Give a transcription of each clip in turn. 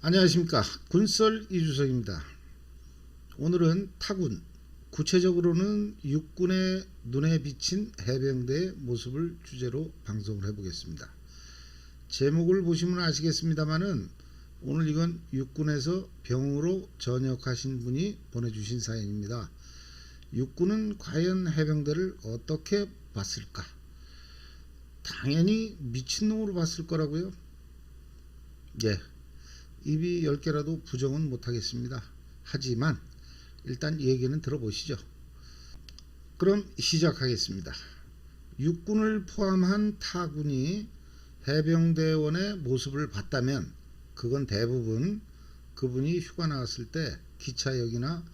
안녕하십니까. 군썰 이주석입니다. 오늘은 타군, 구체적으로는 육군의 눈에 비친 해병대의 모습을 주제로 방송을 해보겠습니다. 제목을 보시면 아시겠습니다만은 오늘 이건 육군에서 병으로 전역하신 분이 보내주신 사연입니다. 육군은 과연 해병대를 어떻게 봤을까? 당연히 미친놈으로 봤을 거라고요. 예, 입이 10개라도 부정은 못하겠습니다. 하지만 일단 얘기는 들어보시죠. 그럼 시작하겠습니다. 육군을 포함한 타군이 해병대원의 모습을 봤다면 그건 대부분 그분이 휴가 나왔을 때 기차역이나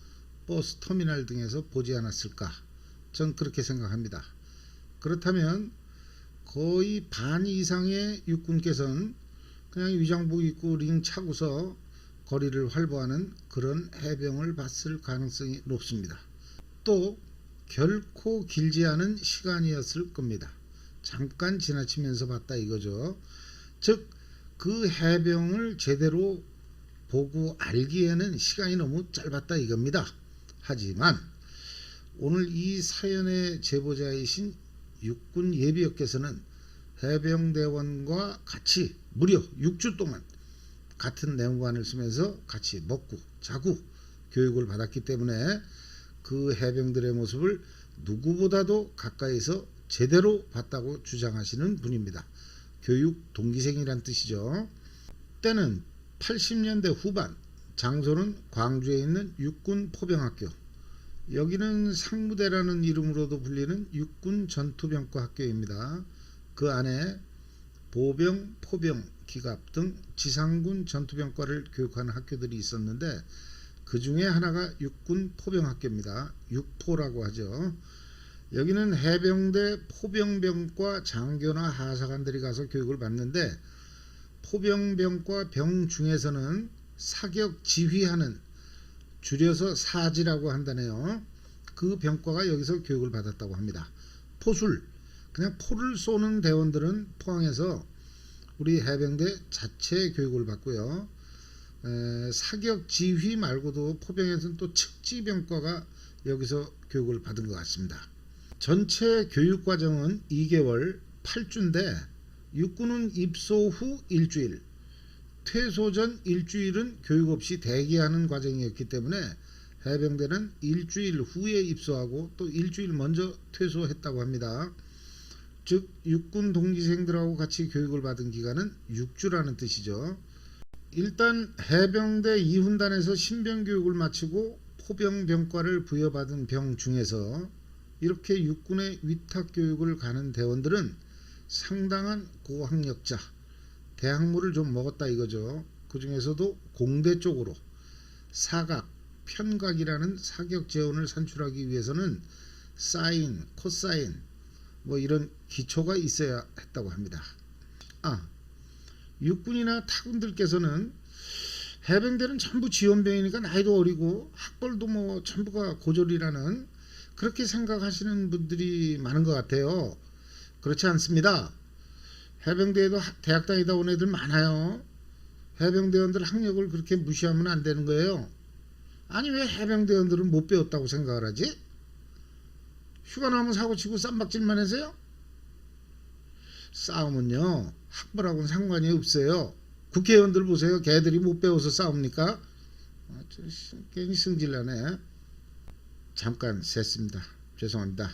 버스 터미널 등에서 보지 않았을까? 전 그렇게 생각합니다. 그렇다면 거의 반 이상의 육군께서는 그냥 위장복 입고 링 차고서 거리를 활보하는 그런 해병을 봤을 가능성이 높습니다. 또 결코 길지 않은 시간이었을 겁니다. 잠깐 지나치면서 봤다 이거죠. 즉 그 해병을 제대로 보고 알기에는 시간이 너무 짧았다 이겁니다. 하지만 오늘 이 사연의 제보자이신 육군 예비역께서는 해병대원과 같이 무려 6주 동안 같은 내무관을 쓰면서 같이 먹고 자고 교육을 받았기 때문에 그 해병들의 모습을 누구보다도 가까이서 제대로 봤다고 주장하시는 분입니다. 교육 동기생이란 뜻이죠. 때는 80년대 후반, 장소는 광주에 있는 육군 포병학교, 여기는 상무대라는 이름으로도 불리는 육군 전투병과 학교입니다. 그 안에 보병, 포병, 기갑 등 지상군 전투병과를 교육하는 학교들이 있었는데 그 중에 하나가 육군 포병학교입니다. 육포라고 하죠. 여기는 해병대 포병병과 장교나 하사관들이 가서 교육을 받는데 포병병과 병 중에서는 사격 지휘하는, 줄여서 사지라고 한다네요. 그 병과가 여기서 교육을 받았다고 합니다. 포술, 그냥 포를 쏘는 대원들은 포항에서 우리 해병대 자체 교육을 받고요. 사격 지휘 말고도 포병에서는 또 측지병과가 여기서 교육을 받은 것 같습니다. 전체 교육과정은 2개월 8주인데 육군은 입소 후 일주일, 퇴소 전 일주일은 교육 없이 대기하는 과정이었기 때문에 해병대는 일주일 후에 입소하고 또 일주일 먼저 퇴소했다고 합니다. 즉 육군 동기생들하고 같이 교육을 받은 기간은 6주라는 뜻이죠. 일단 해병대 2훈단에서 신병교육을 마치고 포병병과를 부여받은 병 중에서 이렇게 육군의 위탁교육을 가는 대원들은 상당한 고학력자, 대학물을 좀 먹었다 이거죠. 그 중에서도 공대 쪽으로 사각, 편각이라는 사격 재원을 산출하기 위해서는 사인, 코사인 뭐 이런 기초가 있어야 했다고 합니다. 육군이나 타군들께서는 해병대는 전부 지원병이니까 나이도 어리고 학벌도 뭐 전부가 고졸이라는 그렇게 생각하시는 분들이 많은 것 같아요. 그렇지 않습니다. 해병대에도 대학 다니다 온 애들 많아요. 해병대원들 학력을 그렇게 무시하면 안 되는 거예요. 아니 왜 해병대원들은 못 배웠다고 생각을 하지? 휴가 나면 사고치고 쌈박질만 해서요? 싸움은요 학벌하고는 상관이 없어요. 국회의원들 보세요. 걔들이 못 배워서 싸웁니까? 괜히 승질나네. 잠깐 셌습니다. 죄송합니다.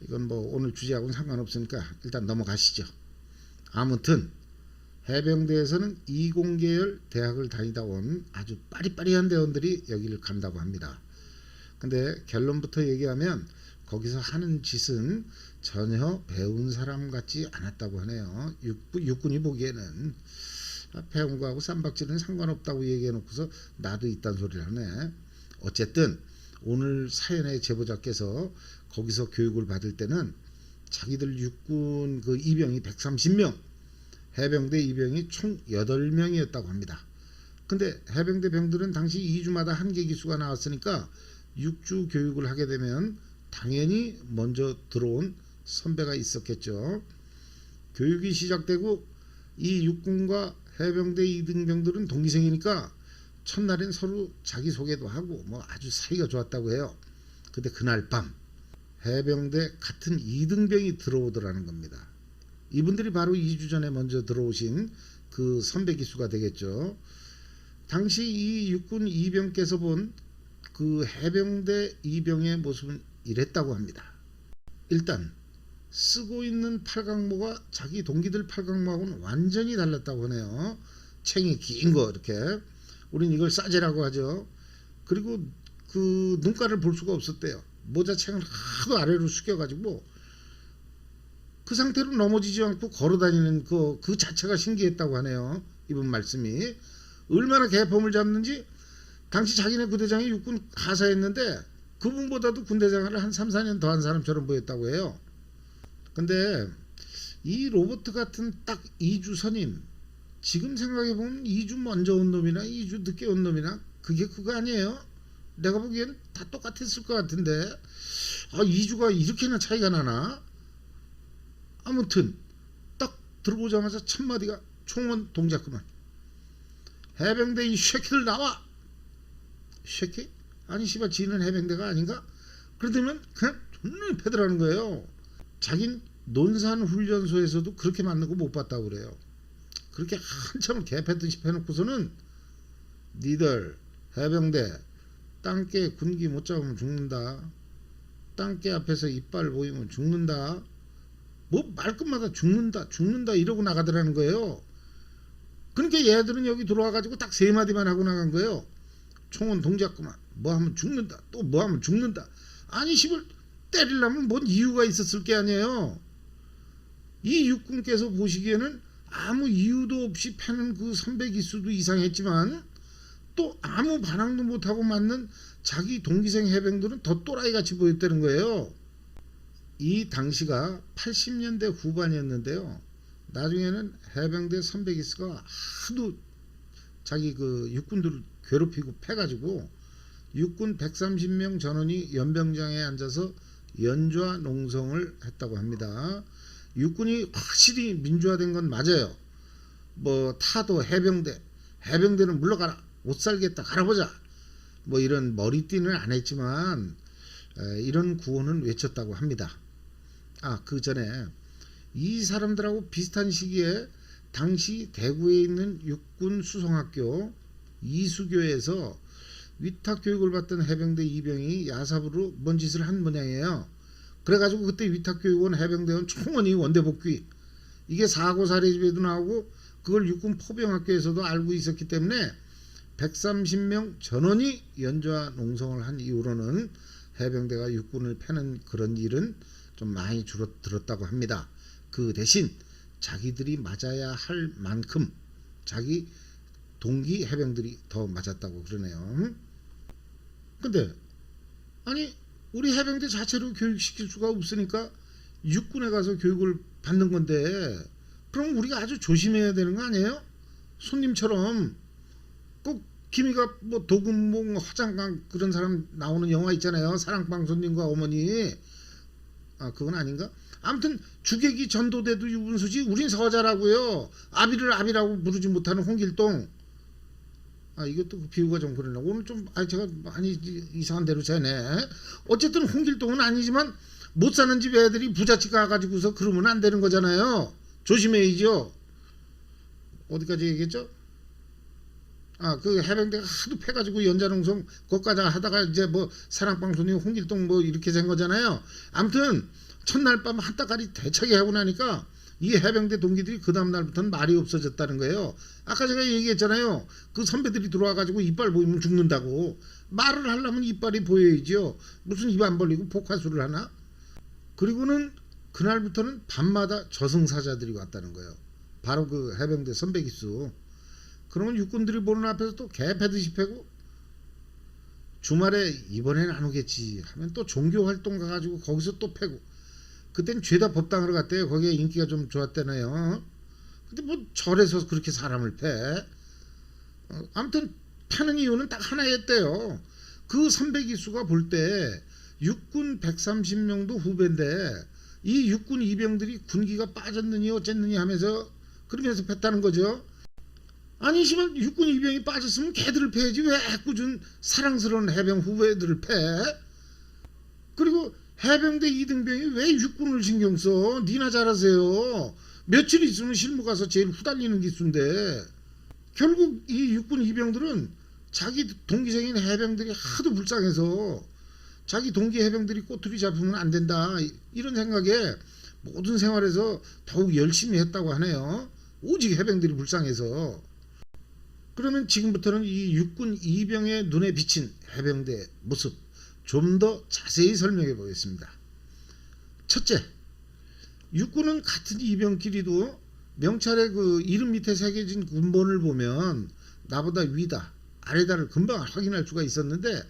이건 뭐 오늘 주제하고는 상관없으니까 일단 넘어가시죠. 아무튼 해병대에서는 이공계열 대학을 다니다 온 아주 빠리빠리한 대원들이 여기를 간다고 합니다. 근데 결론부터 얘기하면 거기서 하는 짓은 전혀 배운 사람 같지 않았다고 하네요. 육군이 보기에는 배운 거하고 쌈박질은 상관없다고 얘기해 놓고서 나도 있단 소리를 하네. 어쨌든 오늘 사연의 제보자께서 거기서 교육을 받을 때는 자기들 육군 그 이병이 130명, 해병대 이병이 총 8명이었다고 합니다. 근데 해병대 병들은 당시 2주마다 한 개 기수가 나왔으니까 6주 교육을 하게 되면 당연히 먼저 들어온 선배가 있었겠죠. 교육이 시작되고 이 육군과 해병대 이등병들은 동기생이니까 첫날엔 서로 자기소개도 하고 뭐 아주 사이가 좋았다고 해요. 근데 그날 밤 해병대 같은 이등병이 들어오더라는 겁니다. 이분들이 바로 2주 전에 먼저 들어오신 그 선배 기수가 되겠죠. 당시 이 육군 이병께서 본 그 해병대 이병의 모습은 이랬다고 합니다. 일단 쓰고 있는 팔각모가 자기 동기들 팔각모하고는 완전히 달랐다고 하네요. 챙이 긴 거 이렇게. 우린 이걸 싸제라고 하죠. 그리고 그 눈가를 볼 수가 없었대요. 모자챙을 하도 아래로 숙여가지고 그 상태로 넘어지지 않고 걸어다니는 그 자체가 신기했다고 하네요. 이분 말씀이. 얼마나 개폼을 잡는지. 당시 자기네 부대장이 육군 하사였는데 그분보다도 군대 생활을 한 3, 4년 더 한 사람처럼 보였다고 해요. 근데 이 로버트 같은 딱 2주 선임, 지금 생각해보면 2주 먼저 온 놈이나 2주 늦게 온 놈이나 그게 그거 아니에요? 내가 보기엔 다 똑같았을 것 같은데 2주가 이렇게나 차이가 나나? 아무튼 딱 들어오자마자 첫 마디가 총원 동작 그만. 해병대 이 쉐키들 나와. 쉐키? 아니 씨발 지는 해병대가 아닌가? 그러더면 그냥 존나 패더라는 거예요. 자긴 논산훈련소에서도 그렇게 맞는 거 못 봤다고 그래요. 그렇게 한참을 개패듯이 패놓고서는 니들 해병대 땅개 군기 못 잡으면 죽는다. 땅개 앞에서 이빨 보이면 죽는다. 뭐 말끝마다 죽는다 이러고 나가더라는 거예요. 그러니까 얘들은 여기 들어와가지고 딱 세 마디만 하고 나간 거예요. 총은 동작 그만. 뭐 하면 죽는다. 또 뭐 하면 죽는다. 아니 씨발 때리려면 뭔 이유가 있었을 게 아니에요. 이 육군께서 보시기에는 아무 이유도 없이 패는 그 선배 기수도 이상했지만 또 아무 반항도 못하고 맞는 자기 동기생 해병들은 더 또라이같이 보였다는 거예요. 이 당시가 80년대 후반이었는데요. 나중에는 해병대 선배 기수가 하도 자기 그 육군들을 괴롭히고 패가지고 육군 130명 전원이 연병장에 앉아서 연좌 농성을 했다고 합니다. 육군이 확실히 민주화된 건 맞아요. 뭐 타도 해병대는 물러가라. 못 살겠다. 갈아보자. 뭐 이런 머리띠는 안 했지만 이런 구호는 외쳤다고 합니다. 그 전에 이 사람들하고 비슷한 시기에 당시 대구에 있는 육군 수송학교 이수교에서 위탁교육을 받던 해병대 이병이 야삽으로 뭔 짓을 한 모양이에요. 그래가지고 그때 위탁교육원 해병대원 총원이 원대복귀. 이게 사고 사례집에도 나오고 그걸 육군 포병학교에서도 알고 있었기 때문에 130명 전원이 연좌 농성을 한 이후로는 해병대가 육군을 패는 그런 일은 좀 많이 줄어들었다고 합니다. 그 대신 자기들이 맞아야 할 만큼 자기 동기 해병들이 더 맞았다고 그러네요. 근데 아니 우리 해병대 자체로 교육시킬 수가 없으니까 육군에 가서 교육을 받는 건데 그럼 우리가 아주 조심해야 되는 거 아니에요? 손님처럼 꼭 김이가 뭐 도금봉 화장강 그런 사람 나오는 영화 있잖아요. 사랑방 손님과 어머니. 그건 아닌가? 아무튼 주객이 전도대도 유분수지 우린 서자라고요. 아비를 아비라고 부르지 못하는 홍길동. 이것도 그 비유가 좀 그러네. 오늘 좀 제가 많이 이상한 대로 재네. 어쨌든 홍길동은 아니지만 못 사는 집 애들이 부잣집 가가지고서 그러면 안 되는 거잖아요. 조심해야죠. 어디까지 얘기했죠? 그 해병대가 하도 패가지고 연자농성 거기까지 하다가 이제 뭐 사랑방송이 홍길동 뭐 이렇게 된 거잖아요. 아무튼 첫날 밤 한따까리 대차게 하고 나니까 이 해병대 동기들이 그 다음날부터는 말이 없어졌다는 거예요. 아까 제가 얘기했잖아요. 그 선배들이 들어와가지고 이빨 보이면 죽는다고. 말을 하려면 이빨이 보여야죠. 무슨 입 안 벌리고 복화술을 하나? 그리고는 그날부터는 밤마다 저승사자들이 왔다는 거예요. 바로 그 해병대 선배 기수. 그러면 육군들이 보는 앞에서 또 개패듯이 패고 주말에 이번에는 안 오겠지 하면 또 종교활동 가가지고 거기서 또 패고 그땐 죄다 법당으로 갔대요. 거기에 인기가 좀 좋았대나요. 근데 뭐 절에서 그렇게 사람을 패. 아무튼 패는 이유는 딱 하나였대요. 그 선배 기수가 볼 때 육군 130명도 후배인데 이 육군 이병들이 군기가 빠졌느니 어쨌느니 하면서 그러면서 팼다는 거죠. 아니 씨발 육군 이병이 빠졌으면 걔들을 패야지 왜 꾸준 사랑스러운 해병 후배들을 패? 그리고 해병대 이등병이 왜 육군을 신경 써? 니나 잘하세요. 며칠 있으면 실무 가서 제일 후달리는 기수인데 결국 이 육군 이병들은 자기 동기생인 해병들이 하도 불쌍해서 자기 동기 해병들이 꼬투리 잡으면 안 된다 이런 생각에 모든 생활에서 더욱 열심히 했다고 하네요. 오직 해병들이 불쌍해서. 그러면 지금부터는 이 육군 이병의 눈에 비친 해병대 모습 좀 더 자세히 설명해 보겠습니다. 첫째, 육군은 같은 이병끼리도 명찰의 그 이름 밑에 새겨진 군번을 보면 나보다 위다 아래다를 금방 확인할 수가 있었는데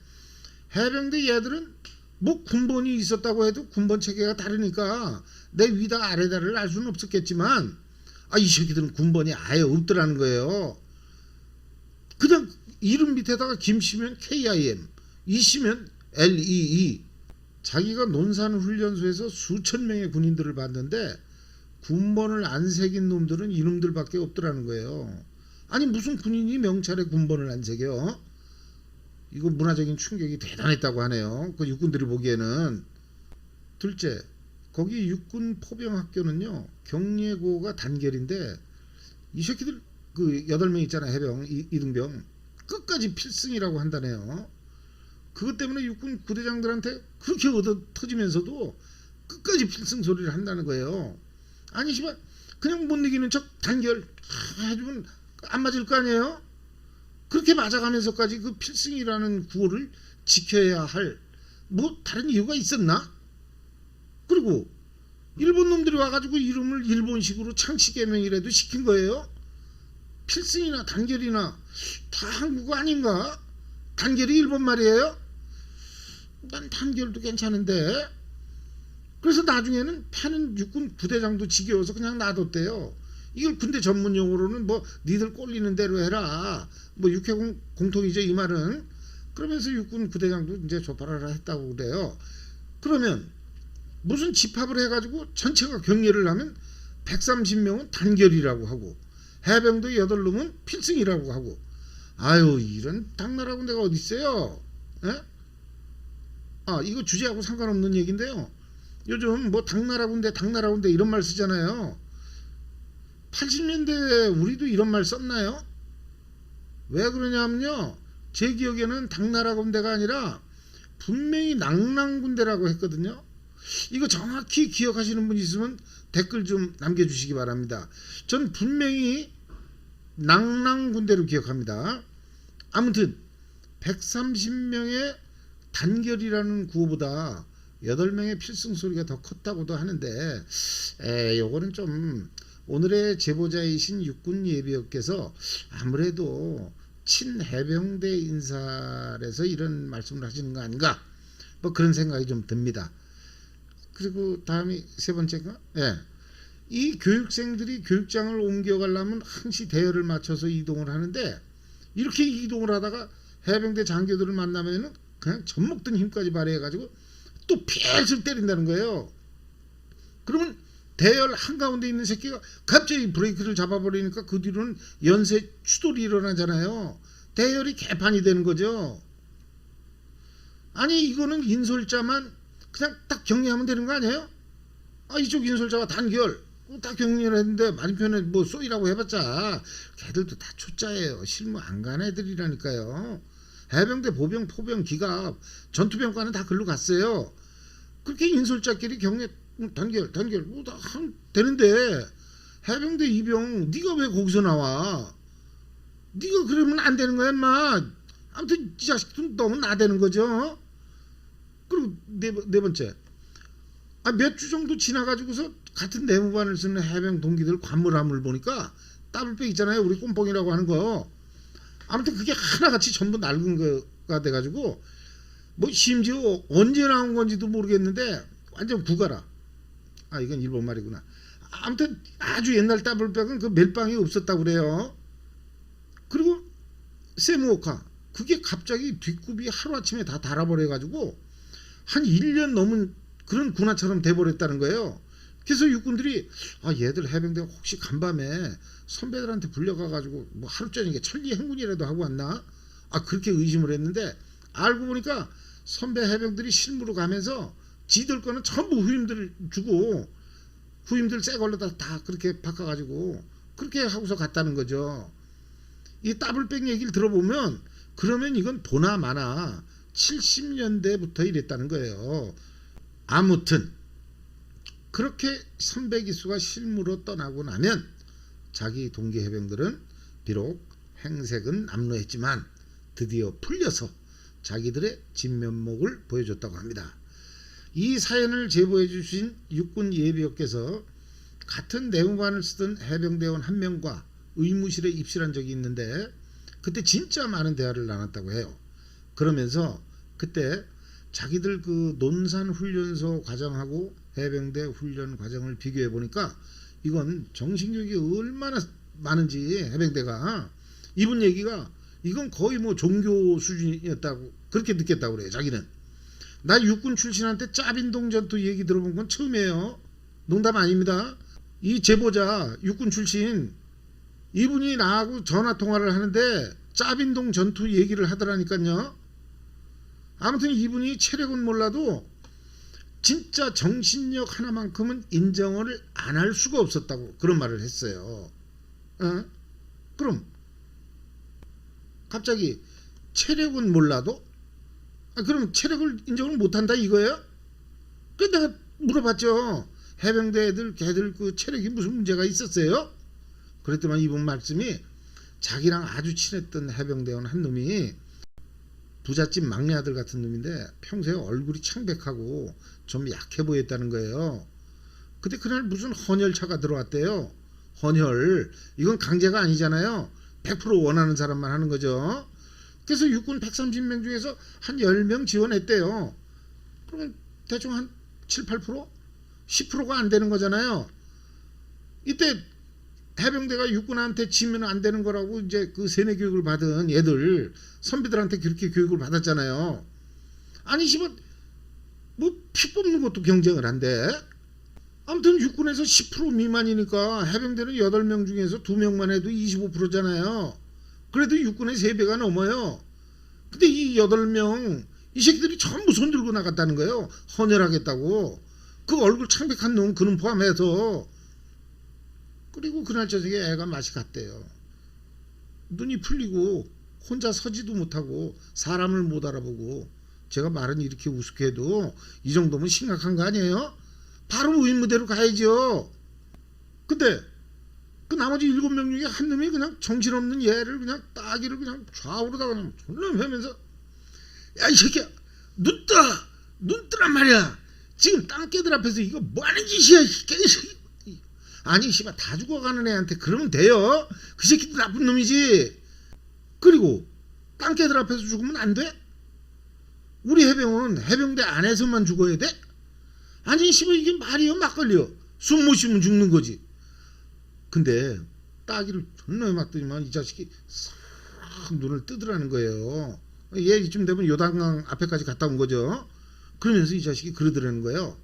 해병대 얘들은 뭐 군번이 있었다고 해도 군번 체계가 다르니까 내 위다 아래다를 알 수는 없었겠지만 이 새끼들은 군번이 아예 없더라는 거예요. 그냥 이름 밑에다가 김씨면 KIM, 이씨면 LEE. 자기가 논산훈련소에서 수천 명의 군인들을 봤는데 군번을 안 새긴 놈들은 이놈들밖에 없더라는 거예요. 아니 무슨 군인이 명찰에 군번을 안 새겨? 이거 문화적인 충격이 대단했다고 하네요. 그 육군들이 보기에는. 둘째, 거기 육군 포병학교는요 경례고가 단결인데 이 새끼들 그 8명 있잖아 해병 이등병 끝까지 필승이라고 한다네요. 그것 때문에 육군 부대장들한테 그렇게 얻어 터지면서도 끝까지 필승 소리를 한다는 거예요. 아니 씨발 그냥 못 이기는 척 단결 해주면 안 맞을 거 아니에요? 그렇게 맞아가면서까지 그 필승이라는 구호를 지켜야 할 뭐 다른 이유가 있었나? 그리고 일본 놈들이 와가지고 이름을 일본식으로 창씨개명이라도 시킨 거예요. 필승이나 단결이나 다 한국어 아닌가? 단결이 일본 말이에요? 난 단결도 괜찮은데. 그래서 나중에는 패는 육군 부대장도 지겨워서 그냥 놔뒀대요. 이걸 군대 전문 용어로는 뭐 니들 꼴리는 대로 해라. 뭐 육해 공통이죠 이 말은. 그러면서 육군 부대장도 이제 조팔하라 했다고 그래요. 그러면 무슨 집합을 해가지고 전체가 경례를 하면 130명은 단결이라고 하고 해병대 8놈은 필승이라고 하고 아유 이런 당나라 군대가 어디 있어요? 에? 이거 주제하고 상관없는 얘기인데요. 요즘 뭐 당나라 군대 이런 말 쓰잖아요. 80년대에 우리도 이런 말 썼나요? 왜 그러냐면요. 제 기억에는 당나라 군대가 아니라 분명히 낭랑군대라고 했거든요. 이거 정확히 기억하시는 분 있으면 댓글 좀 남겨주시기 바랍니다. 전 분명히 낭랑군대로 기억합니다. 아무튼 130명의 단결이라는 구호보다 8명의 필승 소리가 더 컸다고도 하는데 요거는 좀 오늘의 제보자이신 육군 예비역께서 아무래도 친해병대 인사에서 이런 말씀을 하시는 거 아닌가 뭐 그런 생각이 좀 듭니다. 그리고 다음이 세 번째가 이 교육생들이 교육장을 옮겨가려면 항시 대열을 맞춰서 이동을 하는데 이렇게 이동을 하다가 해병대 장교들을 만나면은 그냥 젖먹던 힘까지 발휘해가지고 또 폐를 때린다는 거예요. 그러면 대열 한가운데 있는 새끼가 갑자기 브레이크를 잡아버리니까 그 뒤로는 연쇄 추돌이 일어나잖아요. 대열이 개판이 되는 거죠. 아니 이거는 인솔자만 그냥 딱 정리하면 되는 거 아니에요? 이쪽 인솔자가 단결 딱 격리를 했는데 맞은편에 뭐 쏘이라고 해봤자 걔들도 다 초짜예요. 실무 안 간 애들이라니까요. 해병대 보병 포병 기갑 전투병과는 다 글로 갔어요. 그렇게 인솔자끼리 격리 단결 뭐 다 되는데 해병대 이병 네가 왜 거기서 나와? 네가 그러면 안 되는 거야 인마. 아무튼 이 자식들은 너무 나대는 거죠. 그리고 네 번째 몇 주 정도 지나가지고서 같은 내무반을 쓰는 해병 동기들 관물함을 보니까 더블백 있잖아요. 우리 꼼뽕이라고 하는 거. 아무튼 그게 하나같이 전부 낡은 거가 돼가지고 뭐 심지어 언제 나온 건지도 모르겠는데 완전 구가라. 이건 일본 말이구나. 아무튼 아주 옛날 더블백은 그 멜빵이 없었다고 그래요. 그리고 세무오카 그게 갑자기 뒷굽이 하루아침에 다 달아버려가지고 한 1년 넘은 그런 군화처럼 돼버렸다는 거예요. 그래서 육군들이 얘들 해병대가 혹시 간밤에 선배들한테 불려가가지고 뭐 하루 저녁에 천리 행군이라도 하고 왔나? 그렇게 의심을 했는데 알고 보니까 선배 해병들이 실무로 가면서 지들 거는 전부 후임들 주고 후임들 새 걸로 다 그렇게 바꿔가지고 그렇게 하고서 갔다는 거죠. 이 더블백 얘기를 들어보면 그러면 이건 보나 마나 70년대부터 이랬다는 거예요. 아무튼 그렇게 선배 기수가 실무로 떠나고 나면 자기 동기 해병들은 비록 행색은 남루했지만 드디어 풀려서 자기들의 진면목을 보여줬다고 합니다. 이 사연을 제보해 주신 육군 예비역께서 같은 내무반을 쓰던 해병대원 한 명과 의무실에 입실한 적이 있는데 그때 진짜 많은 대화를 나눴다고 해요. 그러면서 그때 자기들 그 논산훈련소 과정하고 해병대 훈련 과정을 비교해 보니까 이건 정신교육이 얼마나 많은지 해병대가 이분 얘기가 이건 거의 뭐 종교 수준이었다고 그렇게 느꼈다고 그래요. 자기는 나 육군 출신한테 짜빈동 전투 얘기 들어본 건 처음이에요. 농담 아닙니다. 이 제보자 육군 출신 이분이 나하고 전화 통화를 하는데 짜빈동 전투 얘기를 하더라니까요. 아무튼 이분이 체력은 몰라도 진짜 정신력 하나만큼은 인정을 안 할 수가 없었다고 그런 말을 했어요. 그럼 갑자기 체력은 몰라도 그럼 체력을 인정을 못한다 이거예요? 그래서 내가 물어봤죠. 해병대 애들 걔들 그 체력이 무슨 문제가 있었어요? 그랬더만 이분 말씀이 자기랑 아주 친했던 해병대원 한 놈이 부잣집 막내 아들 같은 놈인데 평소에 얼굴이 창백하고 좀 약해 보였다는 거예요. 근데 그날 무슨 헌혈차가 들어왔대요. 헌혈 이건 강제가 아니잖아요. 100% 원하는 사람만 하는 거죠. 그래서 육군 130명 중에서 한 10명 지원했대요. 그러면 대충 한 7, 8%? 10%가 안 되는 거잖아요. 이때 해병대가 육군한테 지면 안 되는 거라고 이제 그 세뇌 교육을 받은 얘들 선배들한테 그렇게 교육을 받았잖아요. 아니 씨발 뭐 피 뽑는 것도 경쟁을 한대. 아무튼 육군에서 10% 미만이니까 해병대는 8명 중에서 2명만 해도 25%잖아요. 그래도 육군의 3배가 넘어요. 근데 이 8명 이 새끼들이 전부 손들고 나갔다는 거예요. 헌혈하겠다고. 그 얼굴 창백한 놈 그놈 포함해서. 그리고 그날 저녁에 애가 맛이 갔대요. 눈이 풀리고 혼자 서지도 못하고 사람을 못 알아보고 제가 말은 이렇게 우습게 해도 이 정도면 심각한 거 아니에요? 바로 의무대로 가야죠. 근데 그 나머지 7명 중에 한 놈이 그냥 정신없는 얘를 그냥 따기를 그냥 좌우로다가 그냥 존나 매면서 야 이 새끼야 눈 뜨란 말이야. 지금 땅개들 앞에서 이거 뭐하는 짓이야. 아니 씨발 다 죽어가는 애한테 그러면 돼요. 그 새끼도 나쁜 놈이지. 그리고 땅개들 앞에서 죽으면 안 돼? 우리 해병은 해병대 안에서만 죽어야 돼? 아니 씨발 이게 말이요 막걸리요. 숨 못 쉬면 죽는 거지. 근데 따기를 존나 맞더니만 이 자식이 싹 눈을 뜨더라는 거예요. 얘 이쯤 되면 요단강 앞에까지 갔다 온 거죠. 그러면서 이 자식이 그러더라는 거예요.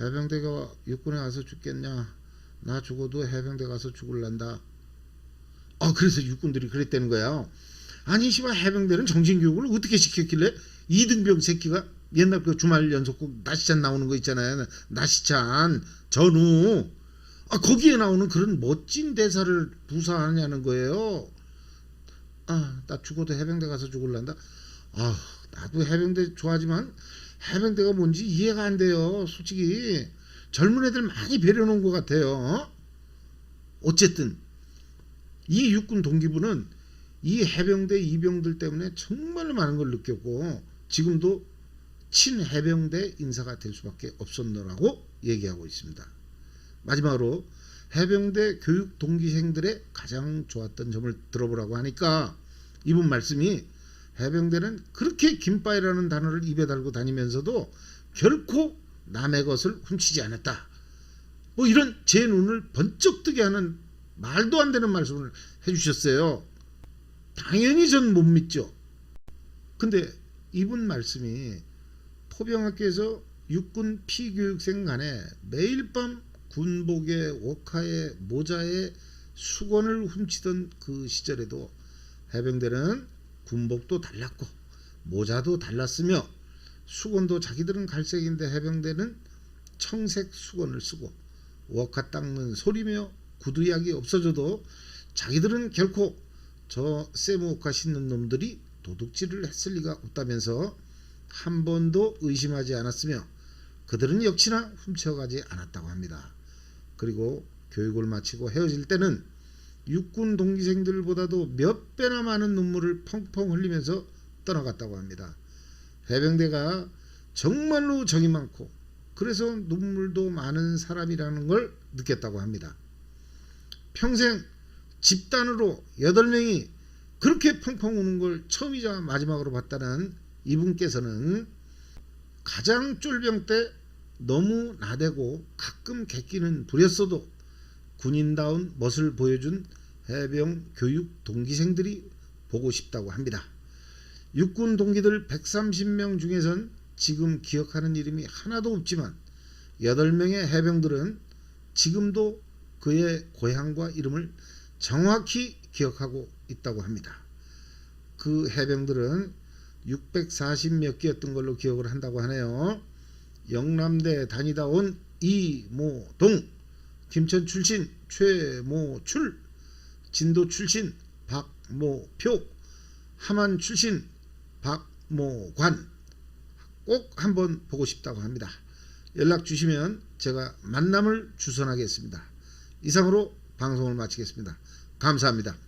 해병대가 육군에 가서 죽겠냐? 나 죽어도 해병대 가서 죽을란다. 그래서 육군들이 그랬다는 거예요. 아니 씨발 해병대는 정신교육을 어떻게 시켰길래 이등병 새끼가 옛날 그 주말 연속곡 나시찬 나오는 거 있잖아요. 나시찬 전후 거기에 나오는 그런 멋진 대사를 부사하냐는 거예요. 나 죽어도 해병대 가서 죽을란다. 나도 해병대 좋아하지만 해병대가 뭔지 이해가 안 돼요. 솔직히 젊은 애들 많이 배려놓은 것 같아요. 어쨌든 이 육군 동기부는 이 해병대 이병들 때문에 정말 많은 걸 느꼈고 지금도 친해병대 인사가 될 수밖에 없었노라고 얘기하고 있습니다. 마지막으로 해병대 교육 동기생들의 가장 좋았던 점을 들어보라고 하니까 이분 말씀이 해병대는 그렇게 김빠이라는 단어를 입에 달고 다니면서도 결코 남의 것을 훔치지 않았다. 뭐 이런 제 눈을 번쩍 뜨게 하는 말도 안 되는 말씀을 해주셨어요. 당연히 전 못 믿죠. 근데 이분 말씀이 포병학교에서 육군 피교육생 간에 매일 밤 군복에 옷카에 모자에 수건을 훔치던 그 시절에도 해병대는 군복도 달랐고 모자도 달랐으며 수건도 자기들은 갈색인데 해병대는 청색 수건을 쓰고 워카 닦는 소리며 구두약이 없어져도 자기들은 결코 저 세무워카 신는 놈들이 도둑질을 했을 리가 없다면서 한 번도 의심하지 않았으며 그들은 역시나 훔쳐가지 않았다고 합니다. 그리고 교육을 마치고 헤어질 때는 육군 동기생들보다도 몇 배나 많은 눈물을 펑펑 흘리면서 떠나갔다고 합니다. 해병대가 정말로 정이 많고 그래서 눈물도 많은 사람이라는 걸 느꼈다고 합니다. 평생 집단으로 8명이 그렇게 펑펑 우는 걸 처음이자 마지막으로 봤다는 이분께서는 가장 쫄병 때 너무 나대고 가끔 객기는 부렸어도 군인다운 멋을 보여준 해병 교육 동기생들이 보고 싶다고 합니다. 육군 동기들 130명 중에선 지금 기억하는 이름이 하나도 없지만 8명의 해병들은 지금도 그의 고향과 이름을 정확히 기억하고 있다고 합니다. 그 해병들은 640몇 개였던 걸로 기억을 한다고 하네요. 영남대 다니다 온 이모동, 김천 출신 최모출, 진도 출신 박모표, 함안 출신 박모관, 꼭 한번 보고 싶다고 합니다. 연락 주시면 제가 만남을 주선하겠습니다. 이상으로 방송을 마치겠습니다. 감사합니다.